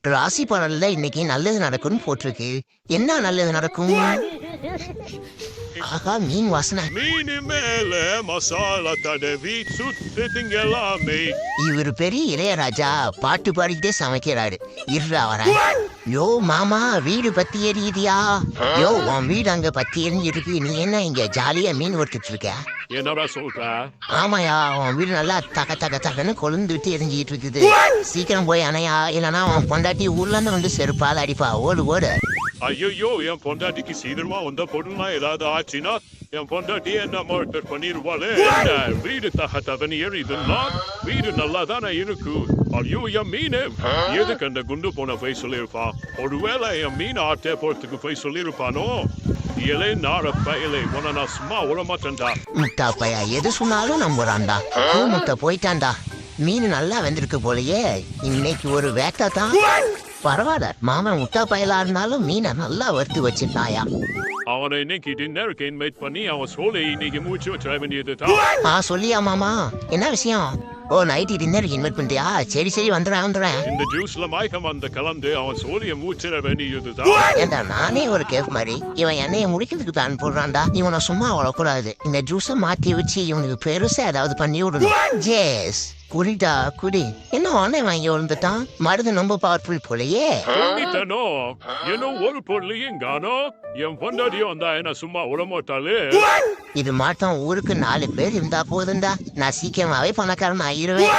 ராசி பலன்ல இன்னைக்கு நல்லது நடக்கும்னு போட்டிருக்கு. என்ன நல்லது நடக்கும்? ஆகா, மீன் வாசனை. மீனு மேல மசாலா தடவி சுட்டு திங்கலாமே. இவர் பெரிய இளையராஜா பாட்டு பாடிக்கிட்டே சமைக்கிறாரு. இருடா வர. யோ மாமா, வீடு பத்தி எரியுதியா? யோ, உன் வீடு அங்க பத்தி எரிஞ்சிருக்கு. நீ என்ன இங்க ஜாலியா மீன் வறுத்துட்டு இருக்க? என்னடா சொல்ற? ஆமாயா, உன் வீடு நல்லா தக தக தகன்னு கொழுந்து விட்டு எரிஞ்சிட்டு இருக்குது. சீக்கிரம் போய் அணையா, இல்லைன்னா உன் பொண்டாட்டி ஊர்ல இருந்து வந்து செருப்பால் அடிப்பா. ஓடு ஓடு. ஐயோ, என் பொண்டாட்டிக்கு சீக்கிரமா வந்த பொருள்னா ஏதாவது ஆச்சுன்னா என் பொண்டாட்டி என்ன மர்டர் பண்ணிருவாளே. வீடு தகத்தவன் எரியுதுன்னா வீடு நல்லா தானே இருக்கு. ஐயோ, என் மீன் எதுக்கு அந்த குண்டு போன போய் சொல்லியிருப்பான்? ஒருவேளை என் மீன் ஆட்டை போறதுக்கு போய் சொல்லியிருப்பானோ? இலை நார பயலை உன நான் சும்மா விட மாட்டேன்டா. முட்டா பையா எது சொன்னாலும் நம்புறான்டா. முட்டை போயிட்டான்டா. மீன் நல்லா வெந்திருக்கு போலயே. இன்னைக்கு ஒரு வேட்டை தான். பரவாயில்ல, மாமன் முட்டா பயலா இருந்தாலும் மீனை நல்லா வறுத்து வச்சிருந்தாயா. அவனை இன்னைக்கு டின்னருக்கு இன்வைட் பண்ணி அவன் சொல்லி இன்னைக்கு மூச்சு வச்சிட வேண்டியதுதான். சொல்லியா மாமா? என்ன விஷயம்? ஓ, நைட்டு டின்னருக்கு இன்வைட் பண்ணிட்டியா? சரி வந்துடுறேன். இந்த ஜூஸ்ல மயக்கம் வந்து கலந்து அவன் சோழிய மூச்சிட வேண்டியதுதான். ஏண்டா, நானே ஒரு கேப் மாதிரி இவன் என்னைய முடிக்கிறதுக்கு தான் போடுறான்டா. இவனை சும்மா வளரக்கூடாது. இந்த ஜூஸை மாற்றி வச்சு இவனுக்கு பெருசா ஏதாவது பண்ணி விடணும். ஜேஸ், குடிடா குடி. என்ன உடனே வாங்கி விழுந்துட்டான். மருந்து ரொம்ப பவர்ஃபுல் போலயே. என்ன ஒரு பொருளையும் காணோ. என் பொண்டாட்டியும் வந்தா என்ன சும்மா விட மாட்டாளே. இது மாட்டம் ஊருக்கு 4 பேர் இருந்தா போதுண்டா. நான் சீக்கிரமாவே பணக்காரன் ஆகிருவேன்.